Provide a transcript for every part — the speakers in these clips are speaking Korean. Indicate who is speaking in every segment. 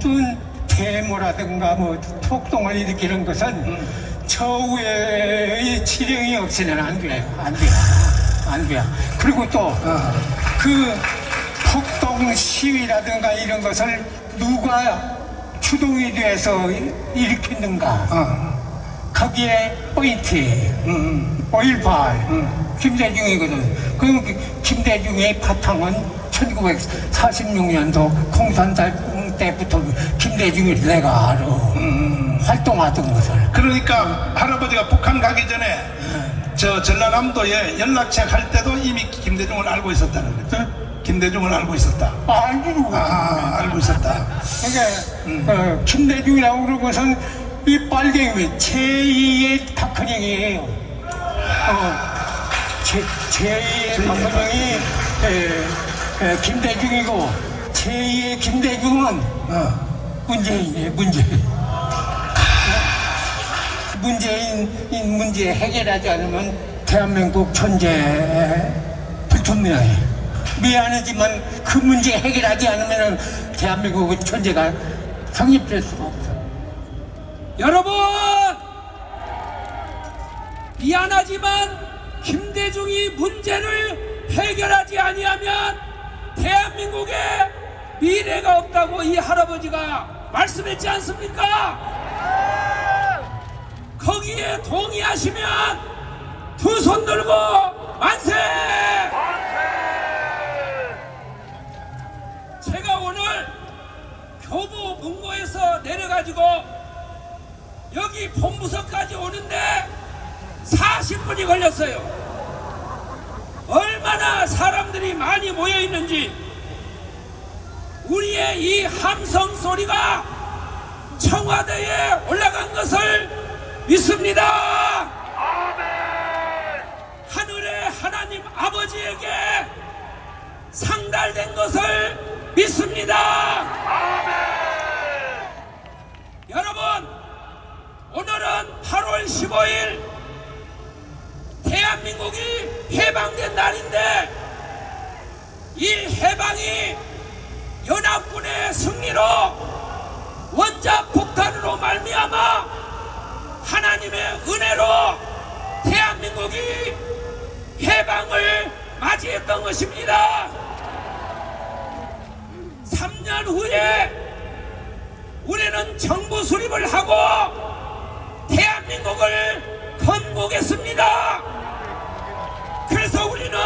Speaker 1: 어떤 데모라든가 뭐 폭동을 일으키는 것은 저우의 지령이 없이는 안 돼요. 그리고 또 그 폭동 시위라든가 이런 것을 누가 주동이 돼서 일으켰는가? 거기에 포인트예요. 5.18 김대중이거든. 그 김대중의 바탕은 1946년도 공산당 때부터 김대중이 내가 알아. 활동하던 것을.
Speaker 2: 그러니까 할아버지가 북한 가기 전에 저 전라남도에 연락책 할 때도 이미 김대중을 알고 있었다는 거죠. 김대중을 알고 있었다. 알고 있었다.
Speaker 1: 그러니까 김대중이라고 그러는 것은 이 빨갱이 제2의 박헌영이에요. 제2의 박헌영이 김대중이고 제2의 김대중은 문재인이에요. 문재인 문제 해결하지 않으면 대한민국 존재 불투명해요. 미안하지만 그 문제 해결하지 않으면 대한민국의 존재가 성립될 수가 없어.
Speaker 3: 여러분, 미안하지만 김대중이 문제를 해결하지 아니하면 대한민국에 미래가 없다고 이 할아버지가 말씀했지 않습니까? 거기에 동의하시면 두 손 들고 만세! 제가 오늘 교보 문고에서 내려가지고 여기 본부서까지 오는데 40분이 걸렸어요. 얼마나 사람들이 많이 모여 있는지, 우리의 이 함성 소리가 청와대에 올라간 것을 믿습니다. 하늘의 하나님 아버지에게 상달된 것을 믿습니다. 여러분, 오늘은 8월 15일 대한민국이 해방된 날인데, 이 해방이 연합군의 승리로 원자 폭탄으로 말미암아 하나님의 은혜로 대한민국이 해방을 맞이했던 것입니다. 3년 후에 우리는 정부 수립을 하고 대한민국을 건국했습니다. 그래서 우리는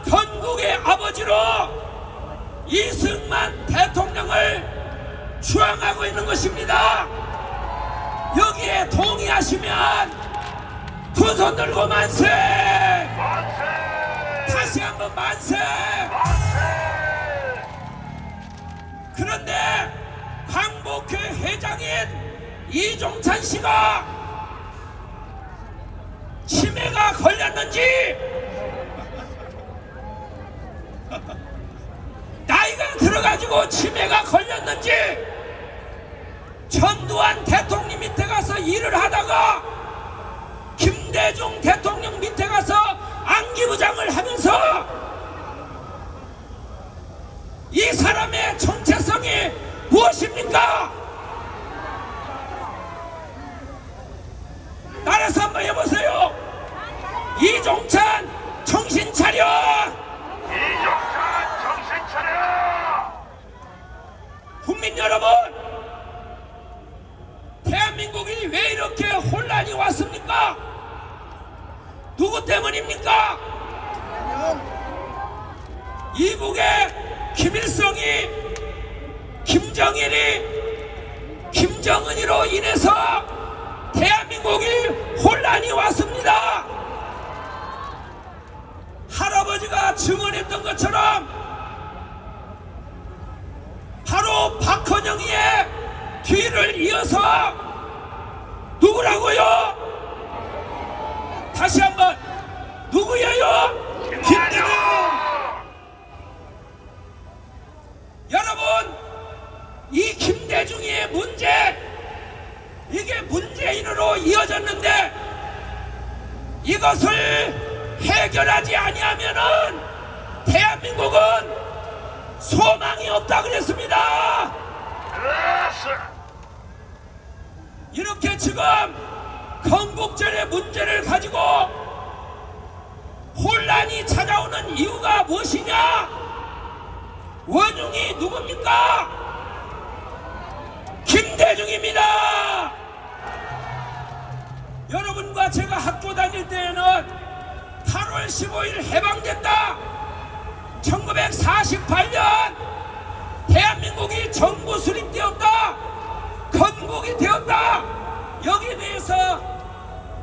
Speaker 3: 건국의 아버지로 이승만 대통령을 추앙하고 있는 것입니다. 여기에 동의하시면 두 손 들고 만세! 다시 한번 만세! 그런데 광복회 회장인 이종찬 씨가 치매가 걸렸는지, 나이가 들어가지고 치매가 걸렸는지, 전두환 대통령 밑에 가서 일을 하다가 김대중 대통령 밑에 가서 안기부장을 하면서 이 사람의 정체성이 무엇입니까? 따라서 한번 해보세요. 이종찬 정신 차려!
Speaker 4: 이종찬 정신 차려!
Speaker 3: 국민 여러분, 대한민국이 왜 이렇게 혼란이 왔습니까? 누구 때문입니까? 이북의 김일성이, 김정일이, 김정은이로 인해서 대한민국이 혼란이 왔습니다. 할아버지가 증언했던 것처럼 바로 박헌영이의 뒤를 이어서 누구라고요? 다시 한번, 누구예요? 김대중! 여러분, 이 김대중의 문제, 이게 문재인으로 이어졌는데 이것을 해결하지 아니하면은 대한민국은 소망이 없다 그랬습니다. 국민의 문제를 가지고 혼란이 찾아오는 이유가 무엇이냐? 원흉이 누굽니까? 김대중입니다. 여러분과 제가 학교 다닐 때에는 8월 15일 해방됐다. 1948년 대한민국이 정부 수립되었다. 건국이 되었다. 여기에 대해서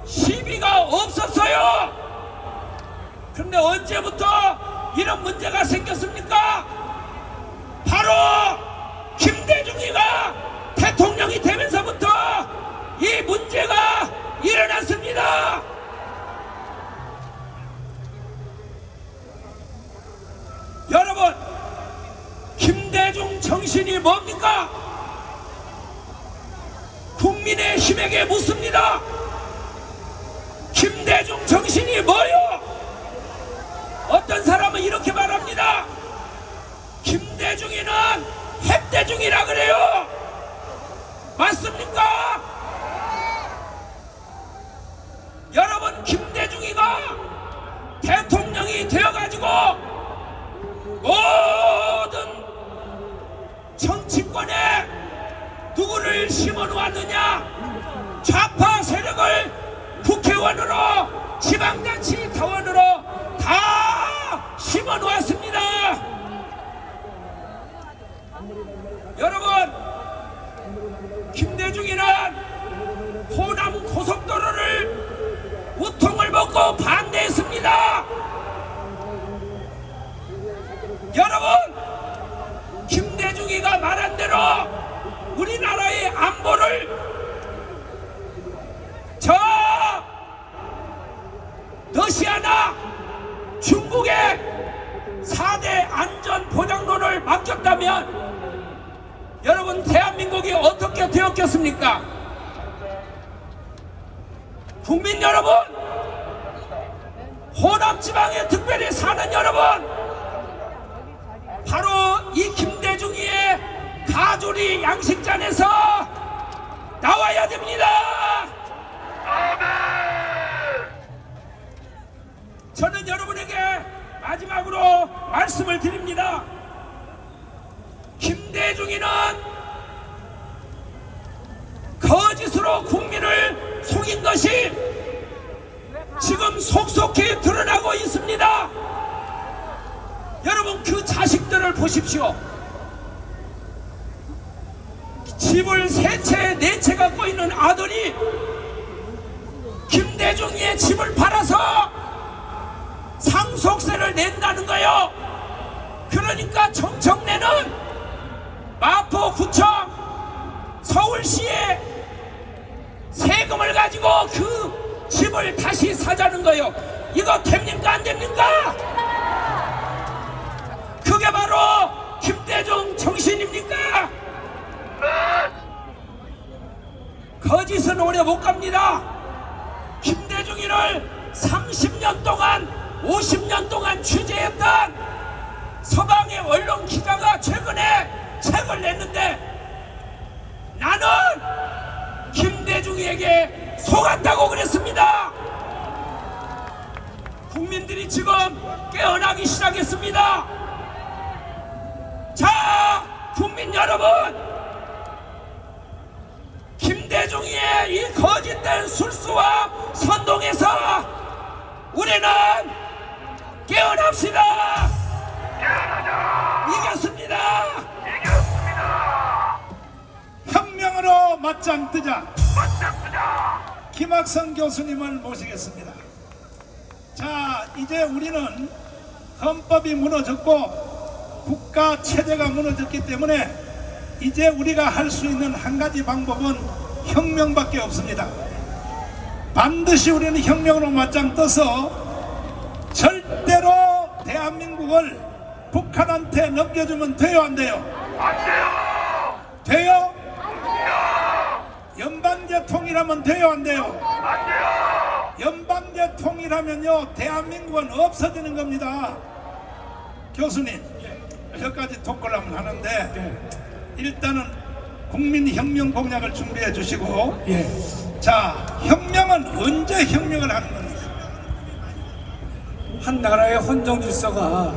Speaker 3: 시비가 없었어요. 그런데 언제부터 이런 문제가 생겼습니까? 바로 김대중이가 대통령이 되면서부터 이 문제가 일어났습니다. 여러분, 김대중 정신이 뭡니까? 국민의힘에게 묻습니다. 김대중 정신이 뭐요? 어떤 사람은 이렇게 말합니다. 김대중이는 핵대중이라 그래요. 맞습니까? 여러분, 김대중이가 대통령이 되어가지고 모든 정치권에 누구를 심어놓았느냐? 좌파 세력을 국회의원으로 지방자치 당원으로 다 심어놓았습니다. 여러분, 김대중이는 호남 고속도로를 우통을 먹고 반대했습니다. 여러분, 김대중이가 말한 대로 우리나라의 안보를 저 러시아나 중국의 4대 안전보장론을 맡겼다면 여러분, 대한민국이 어떻게 되었겠습니까? 국민 여러분, 호남지방에 특별히 사는 여러분, 바로 이 김대중이의 가조리 양식잔에서 나와야 됩니다. 저는 여러분에게 마지막으로 말씀을 드립니다. 김대중이는 거짓으로 국민을 속인 것이 지금 속속히 드러나고 있습니다. 여러분, 그 자식들을 보십시오. 집을 3채 4채 갖고 있는 아들이 김대중이의 집을 팔아서 상속세를 낸다는 거예요. 그러니까 정청래는 마포구청 서울시에 세금을 가지고 그 집을 다시 사자는 거예요. 이거 됩니까 안 됩니까? 그게 바로 김대중 정신입니까? 거짓은 오래 못 갑니다. 김대중이를 30년 동안 50년 동안 취재했던 서방의 언론 기자가 최근에 책을 냈는데 나는 김대중에게 속았다고 그랬습니다. 국민들이 지금 깨어나기 시작했습니다. 자, 국민 여러분, 김대중의 이 거짓된 술수와 선동에서 우리는 깨어납시다. 이겼습니다.
Speaker 2: 혁명으로 맞짱 뜨자. 김학성 교수님을 모시겠습니다. 자, 이제 우리는 헌법이 무너졌고 국가 체제가 무너졌기 때문에 이제 우리가 할 수 있는 한 가지 방법은 혁명밖에 없습니다. 반드시 우리는 혁명으로 맞짱 떠서 절대로 대한민국을 북한한테 넘겨주면 돼요, 안 돼요?
Speaker 4: 안 돼요!
Speaker 2: 돼요? 연방제 통일하면 돼요, 안 돼요?
Speaker 4: 안 돼요!
Speaker 2: 연방제 통일하면요, 대한민국은 없어지는 겁니다. 교수님, 몇 가지 토크를 하면 하는데 일단은 국민혁명 공약을 준비해 주시고
Speaker 3: 예.
Speaker 2: 자, 혁명은 언제 혁명을 하는 겁니까?
Speaker 3: 한 나라의 헌정 질서가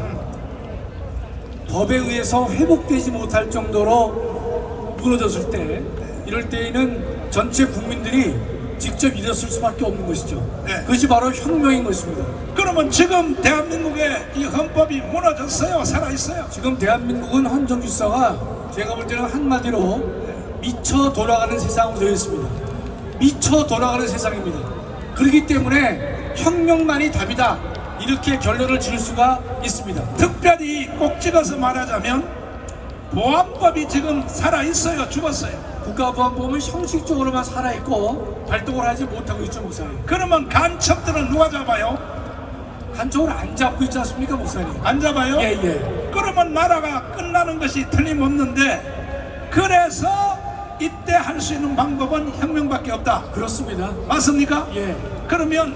Speaker 3: 법에 의해서 회복되지 못할 정도로 무너졌을 때, 이럴 때에는 전체 국민들이 직접 일어설 수밖에 없는 것이죠.
Speaker 2: 네.
Speaker 3: 그것이 바로 혁명인 것입니다.
Speaker 2: 그러면 지금 대한민국의 이 헌법이 무너졌어요? 살아있어요?
Speaker 3: 지금 대한민국은 헌정 질서가 제가 볼 때는 한마디로 미쳐 돌아가는 세상으로 되어 있습니다. 미쳐 돌아가는 세상입니다. 그렇기 때문에 혁명만이 답이다, 이렇게 결론을 지을 수가 있습니다.
Speaker 2: 특별히 꼭 찍어서 말하자면 보안법이 지금 살아있어요? 죽었어요?
Speaker 3: 국가보안법은 형식적으로만 살아있고 발동을 하지 못하고 있죠, 목사님.
Speaker 2: 그러면 간첩들은 누가 잡아요?
Speaker 3: 한쪽을 안 잡고 있지 않습니까, 목사님?
Speaker 2: 안 잡아요?
Speaker 3: 예, 예.
Speaker 2: 그러면 나라가 끝나는 것이 틀림없는데, 그래서 이때 할 수 있는 방법은 혁명밖에 없다.
Speaker 3: 그렇습니다.
Speaker 2: 맞습니까?
Speaker 3: 예.
Speaker 2: 그러면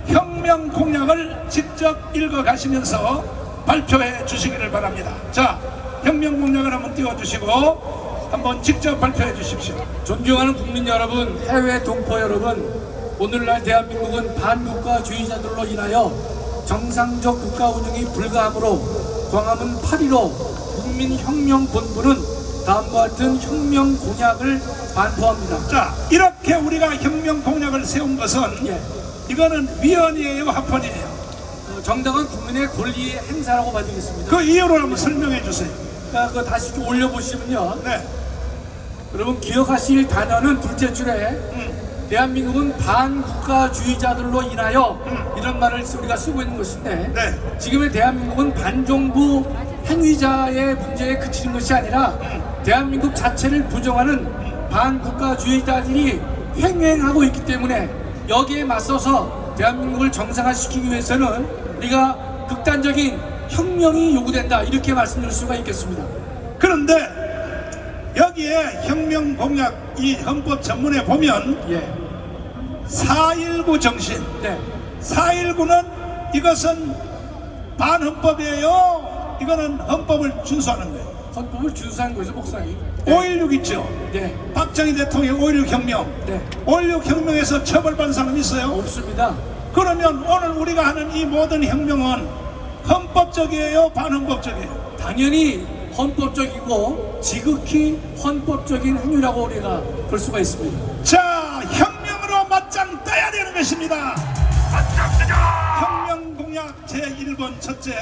Speaker 2: 혁명 공약을 직접 읽어 가시면서 발표해 주시기를 바랍니다. 자, 혁명 공약을 한번 띄워주시고 한번 직접 발표해 주십시오.
Speaker 3: 존경하는 국민 여러분, 해외 동포 여러분, 오늘날 대한민국은 반국가주의자들로 인하여 정상적 국가 운영이 불가하므로 광화문 8.15 국민혁명본부는 다음과 같은 혁명 공약을 반포합니다.
Speaker 2: 자, 이렇게 우리가 혁명 공약을 세운 것은
Speaker 3: 예.
Speaker 2: 이거는 위헌이에요, 합헌이에요?
Speaker 3: 정당한 국민의 권리 행사라고 봐주겠습니다.
Speaker 2: 그 이유를 한번 설명해 주세요.
Speaker 3: 그거 다시 좀 올려보시면요.
Speaker 2: 네.
Speaker 3: 여러분 기억하실 단어는 둘째 줄에 대한민국은 반국가주의자들로 인하여 이런 말을 우리가 쓰고 있는 것인데,
Speaker 2: 네.
Speaker 3: 지금의 대한민국은 반정부 행위자의 문제에 그치는 것이 아니라 대한민국 자체를 부정하는 반국가주의자들이 횡행하고 있기 때문에 여기에 맞서서 대한민국을 정상화시키기 위해서는 우리가 극단적인 혁명이 요구된다, 이렇게 말씀드릴 수가 있겠습니다.
Speaker 2: 그런데 여기에 혁명 공약 이 헌법 전문에 보면
Speaker 3: 예.
Speaker 2: 4.19 정신,
Speaker 3: 네.
Speaker 2: 4.19는 이것은 반헌법이에요? 이거는 헌법을 준수하는 거예요.
Speaker 3: 헌법을 준수한 거죠, 목사님.
Speaker 2: 5.16 있죠?
Speaker 3: 네.
Speaker 2: 박정희 대통령 5.16 혁명.
Speaker 3: 네.
Speaker 2: 5.16 혁명에서 처벌받은 사람 있어요?
Speaker 3: 없습니다.
Speaker 2: 그러면 오늘 우리가 하는 이 모든 혁명은 헌법적이에요? 반헌법적이에요?
Speaker 3: 당연히 헌법적이고 지극히 헌법적인 행위라고 우리가 볼 수가 있습니다.
Speaker 2: 자, 혁명으로 맞짱 떠야 되는 것입니다. 혁명 공약 제1번 첫째,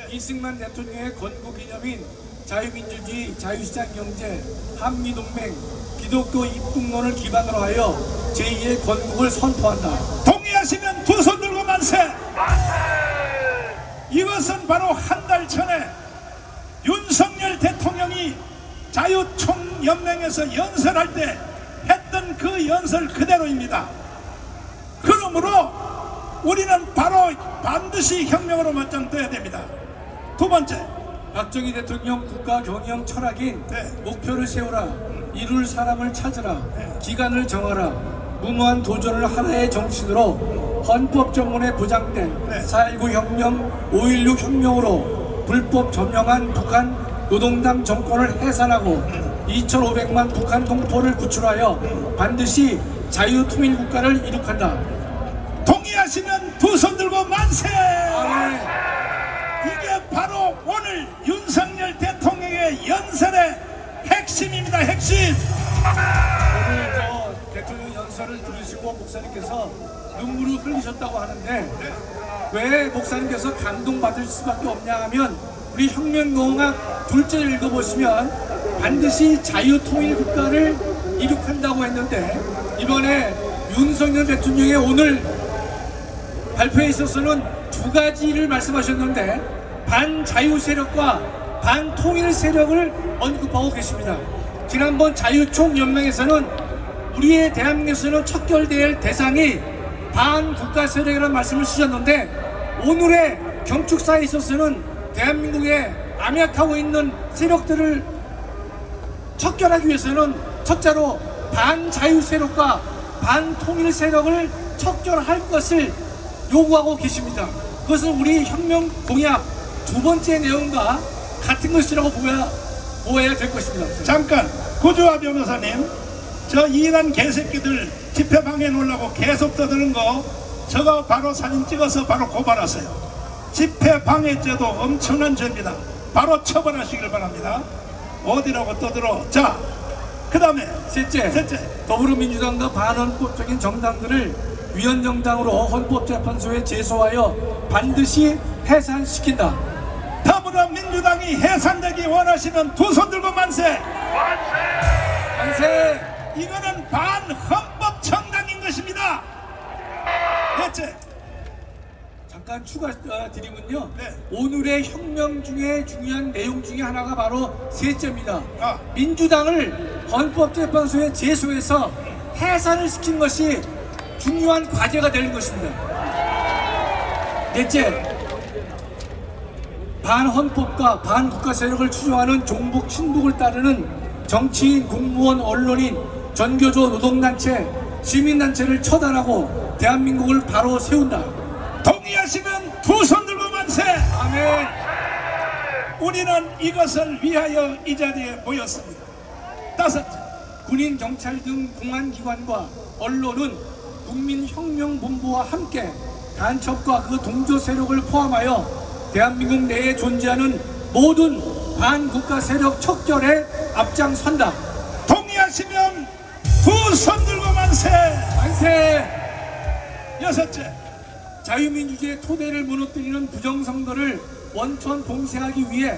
Speaker 3: 이승만 대통령의 건국기념인 자유민주주의, 자유시장 경제, 한미동맹, 기독교 입국론을 기반으로 하여 제2의 건국을 선포한다.
Speaker 2: 동의하시면 두 손 들고 만세! 이것은 바로 한 달 전에 윤석열 대통령이 자유총연맹에서 연설할 때 했던 그 연설 그대로입니다. 그러므로 우리는 바로 반드시 혁명으로 맞짱 떠야 됩니다. 두 번째,
Speaker 3: 박정희 대통령 국가 경영 철학인
Speaker 2: 네.
Speaker 3: 목표를 세우라, 이룰 사람을 찾으라, 기간을 정하라, 무모한 도전을 하나의 정신으로 헌법 정문에 보장된
Speaker 2: 네.
Speaker 3: 4.19 혁명, 5.16 혁명으로 불법 점령한 북한 노동당 정권을 해산하고 2,500만 북한 동포를 구출하여 반드시 자유통일국가를 이룩한다.
Speaker 2: 동의하시면 두 손 들고 만세!
Speaker 3: 네.
Speaker 2: 이게 바로 오늘 윤석열 대통령의 연설의 핵심입니다. 핵심.
Speaker 3: 오늘 저 대통령 연설을 들으시고 목사님께서 눈물을 흘리셨다고 하는데, 왜 목사님께서 감동받을 수밖에 없냐 하면, 우리 혁명공약 둘째를 읽어보시면 반드시 자유통일국가를 이룩한다고 했는데, 이번에 윤석열 대통령의 오늘 발표에 있어서는 두 가지를 말씀하셨는데, 반자유 세력과 반통일 세력을 언급하고 계십니다. 지난번 자유총연맹에서는 우리의 대한민국에서는 척결될 대상이 반국가 세력이라는 말씀을 쓰셨는데, 오늘의 경축사에 있어서는 대한민국에 암약하고 있는 세력들을 척결하기 위해서는 첫째로 반자유 세력과 반통일 세력을 척결할 것을 요구하고 계십니다. 그것은 우리 혁명 공약 두 번째 내용과 같은 것이라고 보아야 될 것입니다.
Speaker 2: 잠깐 구주아 변호사님, 저 이란 개새끼들 집회 방해 놓으려고 계속 떠드는 거 저거 바로 사진 찍어서 바로 고발하세요. 집회 방해죄도 엄청난 죄입니다. 바로 처벌하시길 바랍니다. 어디라고 떠들어. 자, 그 다음에
Speaker 3: 셋째, 더불어민주당과 반헌법적인 정당들을 위헌정당으로 헌법재판소에 제소하여 반드시 해산시킨다.
Speaker 2: 더불어민주당이 해산되기 원하시면 두 손 들고 만세.
Speaker 3: 만세!
Speaker 2: 이거는 반헌법 정당인 것입니다. 넷째,
Speaker 3: 잠깐 추가 드리면요.
Speaker 2: 네.
Speaker 3: 오늘의 혁명 중에 중요한 내용 중에 하나가 바로 셋째입니다.
Speaker 2: 아.
Speaker 3: 민주당을 헌법재판소에 제소해서 해산을 시킨 것이 중요한 과제가 되는 것입니다. 넷째, 반헌법과 반국가 세력을 추종하는 종북 친북을 따르는 정치인, 공무원, 언론인, 전교조, 노동단체, 시민단체를 처단하고 대한민국을 바로 세운다.
Speaker 2: 동의하시면 두 손 들고 만세.
Speaker 3: 아멘.
Speaker 2: 우리는 이것을 위하여 이 자리에 모였습니다. 다섯째,
Speaker 3: 군인, 경찰 등 공안기관과 언론은 국민혁명본부와 함께 간첩과 그 동조 세력을 포함하여 대한민국 내에 존재하는 모든 반국가 세력 척결에 앞장선다.
Speaker 2: 동의하시면 두 손 들고 만세.
Speaker 3: 만세!
Speaker 2: 여섯째,
Speaker 3: 자유민주주의의 토대를 무너뜨리는 부정선거를 원천 봉쇄하기 위해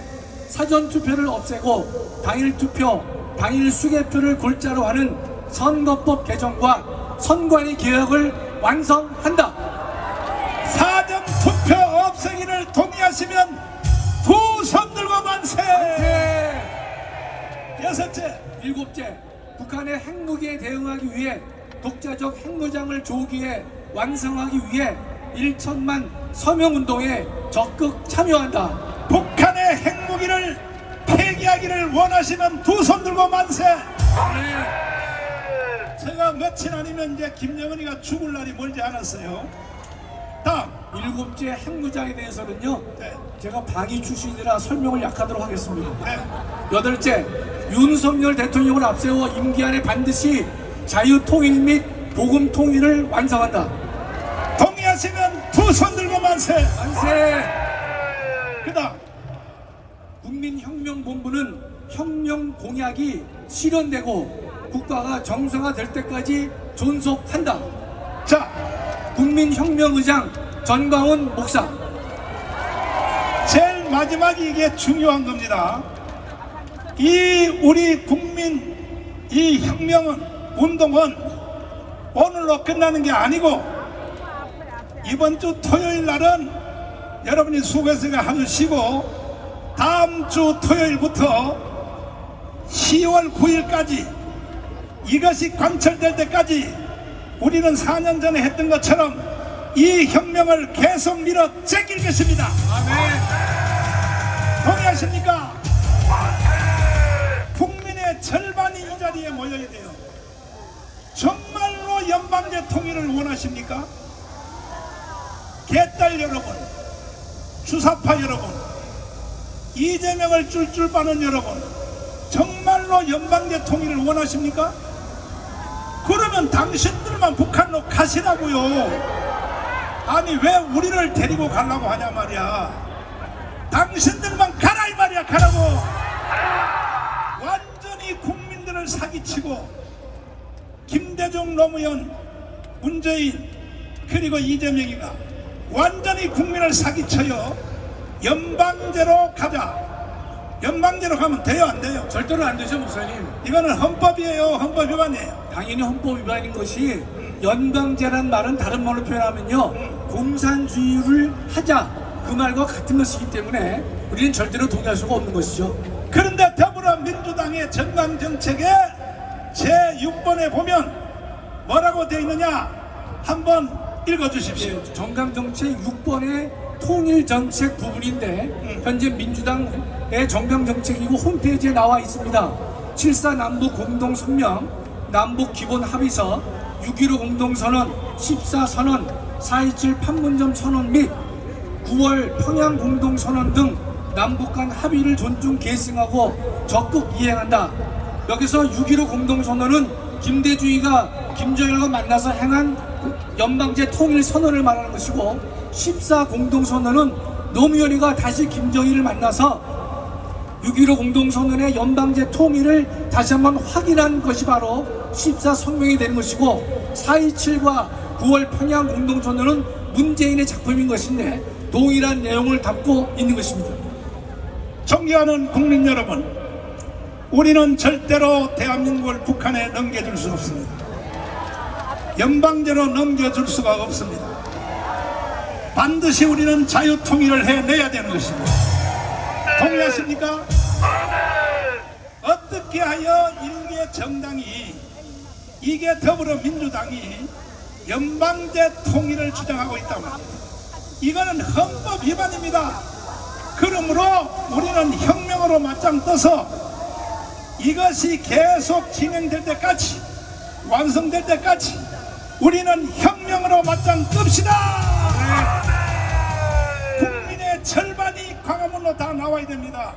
Speaker 3: 사전투표를 없애고 당일투표, 당일수개표를 골자로 하는 선거법 개정과 선관위 개혁을 완성한다.
Speaker 2: 사전투표 없애기를 동의하시면 두 손 들고 만세. 여섯째,
Speaker 3: 일곱째, 북한의 핵무기에 대응하기 위해 독자적 핵무장을 조기에 완성하기 위해 1천만 서명운동에 적극 참여한다.
Speaker 2: 북한의 핵무기를 폐기하기를 원하시면 두 손 들고 만세. 제가 며칠 아니면 이제 김정은이가 죽을 날이 멀지 않았어요. 다음.
Speaker 3: 일곱째, 핵무장에 대해서는요,
Speaker 2: 네.
Speaker 3: 제가 방위 출신이라 설명을 약하도록 하겠습니다.
Speaker 2: 네.
Speaker 3: 여덟째, 윤석열 대통령을 앞세워 임기 안에 반드시 자유통일 및 복음통일을 완성한다.
Speaker 2: 동의하시면 두 손 들고 만세.
Speaker 3: 만세!
Speaker 2: 그 다음.
Speaker 3: 국민혁명본부는 혁명 공약이 실현되고 국가가 정상화될 때까지 존속한다.
Speaker 2: 자,
Speaker 3: 국민혁명의장 전광훈 목사.
Speaker 2: 제일 마지막이 이게 중요한 겁니다. 이 우리 국민 이 혁명은 운동은 오늘로 끝나는 게 아니고 이번 주 토요일 날은 여러분이 수고했으니까 하루 쉬고 다음 주 토요일부터 10월 9일까지 이것이 관철될 때까지 우리는 4년 전에 했던 것처럼 이 혁명을 계속 밀어 제낄 것입니다.
Speaker 3: 아멘.
Speaker 2: 동의하십니까? 국민의 절반이 이 자리에 모여야 돼요. 정말로 연방제 통일을 원하십니까? 개딸 여러분, 주사파 여러분, 이재명을 쫄쫄 빠는 여러분, 정말로 연방제 통일을 원하십니까? 그러면 당신들만 북한으로 가시라고요. 아니 왜 우리를 데리고 가려고 하냐 말이야. 당신들만 가라 이 말이야. 가라고. 완전히 국민들을 사기치고 김대중, 노무현, 문재인 그리고 이재명이가 완전히 국민을 사기쳐요. 연방제로 가자. 연방제로 가면 돼요 안 돼요?
Speaker 3: 절대로 안 되죠, 목사님.
Speaker 2: 이거는 헌법이에요. 헌법 위반이에요.
Speaker 3: 당연히 헌법 위반인 것이 연방제란 말은 다른 말로 표현하면요, 공산주의를 하자 그 말과 같은 것이기 때문에 우리는 절대로 동의할 수가 없는 것이죠.
Speaker 2: 그런데 더불어민주당의 정강정책에 제6번에 보면 뭐라고 되어 있느냐 한번 읽어주십시오.
Speaker 3: 정강정책 6번의 통일정책 부분인데 현재 민주당의 정강정책이고 홈페이지에 나와 있습니다. 7.4 남북 공동성명, 남북 기본합의서, 6.15 공동선언, 14선언, 4.27 판문점 선언 및 9월 평양 공동선언 등 남북 간 합의를 존중 계승하고 적극 이행한다. 여기서 6.15 공동선언은 김대중이가 김정일과 만나서 행한 연방제 통일 선언을 말하는 것이고, 14 공동선언은 노무현이가 다시 김정일을 만나서 6.15 공동선언의 연방제 통일을 다시 한번 확인한 것이 바로 14 성명이 되는 것이고, 4.27과 9월 평양 공동선언은 문재인의 작품인 것인데 동일한 내용을 담고 있는 것입니다.
Speaker 2: 존경하는 국민 여러분, 우리는 절대로 대한민국을 북한에 넘겨줄 수 없습니다. 연방제로 넘겨줄 수가 없습니다. 반드시 우리는 자유통일을 해내야 되는 것입니다. 동의하십니까? 어떻게 하여 일개 정당이, 이게 더불어민주당이 연방제 통일을 주장하고 있다고 합니다. 이거는 헌법 위반입니다. 그러므로 우리는 혁명으로 맞짱 떠서 이것이 계속 진행될 때까지, 완성될 때까지 우리는 혁명으로 맞짱 뜹시다. 국민의 절반이 광화문으로 다 나와야 됩니다.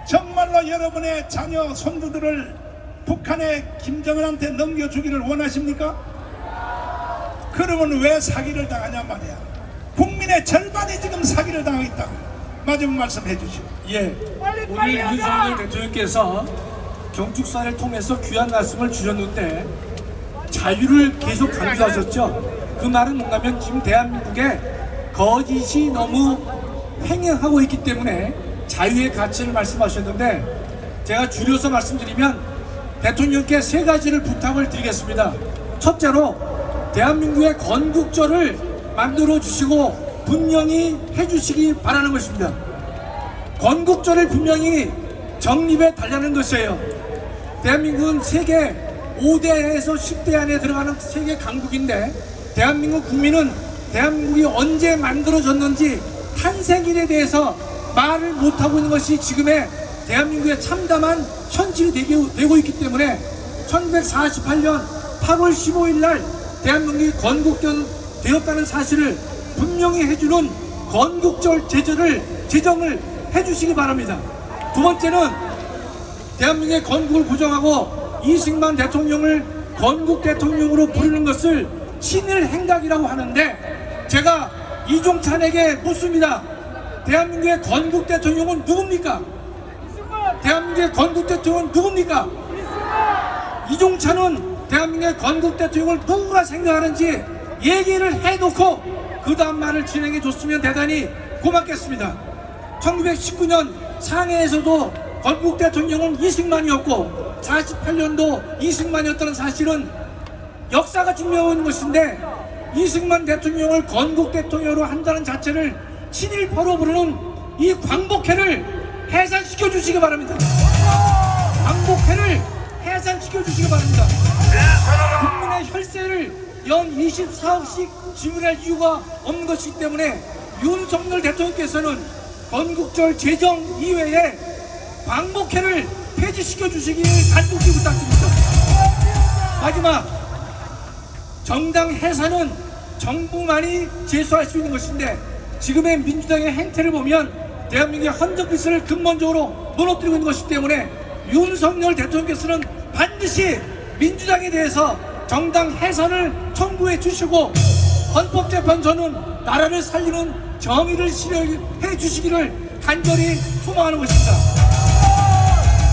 Speaker 2: 정말로 여러분의 자녀 손주들을 북한의 김정은한테 넘겨주기를 원하십니까? 그러면 왜 사기를 당하냐 말이야. 국민의 절반이 지금 사기를 당하고 있다고. 마지막 말씀해 주시오.
Speaker 3: 예, 오늘 윤석열 대통령께서 경축사를 통해서 귀한 말씀을 주셨는데 자유를 계속 강조하셨죠. 그 말은 뭔가면 지금 대한민국에 거짓이 너무 횡행하고 있기 때문에 자유의 가치를 말씀하셨는데, 제가 줄여서 말씀드리면 대통령께 세 가지를 부탁을 드리겠습니다. 첫째로 대한민국의 건국절을 만들어 주시고 분명히 해주시기 바라는 것입니다. 건국절을 분명히 정립에 달라는 것이에요. 대한민국은 세계 5대에서 10대 안에 들어가는 세계 강국인데, 대한민국 국민은 대한민국이 언제 만들어졌는지 탄생일에 대해서 말을 못하고 있는 것이 지금의 대한민국의 참담한 현실이 되고 있기 때문에 1948년 8월 15일 날 대한민국이 건국되었다는 사실을 분명히 해주는 건국절 제정을 해주시기 바랍니다. 두 번째는 대한민국의 건국을 부정하고 이승만 대통령을 건국 대통령으로 부르는 것을 친일 행각이라고 하는데, 제가 이종찬에게 묻습니다. 대한민국의 건국 대통령은 누굽니까? 대한민국의 건국 대통령은 누굽니까? 이종찬은 대한민국의 건국 대통령을 누구가 생각하는지 얘기를 해놓고 그 다음 말을 진행해 줬으면 대단히 고맙겠습니다. 1919년 상해에서도 건국 대통령은 이승만이었고 48년도 이승만이었다는 사실은 역사가 증명하고 있는 것인데, 이승만 대통령을 건국 대통령으로 한다는 자체를 친일파로 부르는 이 광복회를 해산시켜 주시기 바랍니다. 광복회를 해산시켜 주시기 바랍니다. 국민의 혈세를 연 24억씩 지불할 이유가 없는 것이기 때문에 윤석열 대통령께서는 건국절 제정 이외에 광복회를 폐지시켜 주시길 간곡히 부탁드립니다. 마지막, 정당 해산은 정부만이 제소할 수 있는 것인데, 지금의 민주당의 행태를 보면 대한민국의 헌정 질서를 근본적으로 무너뜨리고 있는 것이기 때문에 윤석열 대통령께서는 반드시 민주당에 대해서 정당 해산을 청구해 주시고, 헌법재판소는 나라를 살리는 정의를 실현해 주시기를 간절히 소망하는 것입니다.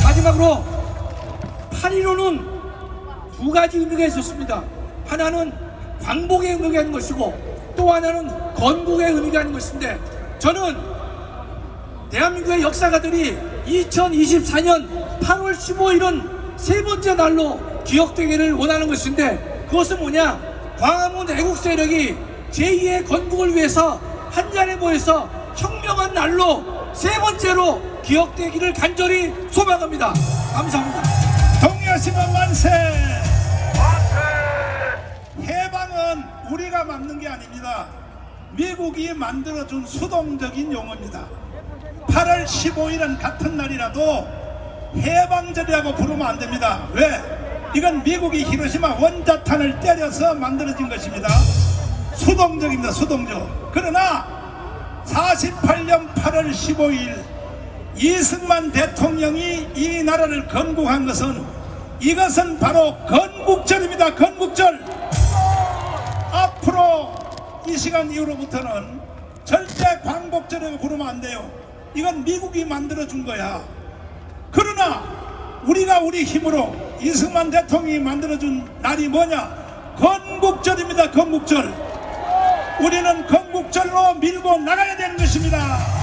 Speaker 3: 마지막으로 8.15는 두 가지 의미가 있었습니다. 하나는 광복의 의미가 있는 것이고 또 하나는 건국의 의미가 있는 것인데, 저는 대한민국의 역사가들이 2024년 8월 15일은 세 번째 날로 기억되기를 원하는 것인데, 그것은 뭐냐? 광화문 애국 세력이 제2의 건국을 위해서 한자리에 모여서 혁명한 날로 세 번째로 기억되기를 간절히 소망합니다. 감사합니다.
Speaker 2: 동의하시면 만세! 해방은 우리가 만든 게 아닙니다. 미국이 만들어준 수동적인 용어입니다. 8월 15일은 같은 날이라도 해방절이라고 부르면 안 됩니다. 왜? 이건 미국이 히로시마 원자탄을 때려서 만들어진 것입니다. 수동적입니다. 수동적. 그러나 48년 8월 15일 이승만 대통령이 이 나라를 건국한 것은 이것은 바로 건국절입니다. 건국절. 앞으로 이 시간 이후로부터는 절대 광복절이라고 부르면 안 돼요. 이건 미국이 만들어준 거야. 그러나 우리가 우리 힘으로 이승만 대통령이 만들어준 날이 뭐냐? 건국절입니다. 건국절. 우리는 건국절로 밀고 나가야 되는 것입니다.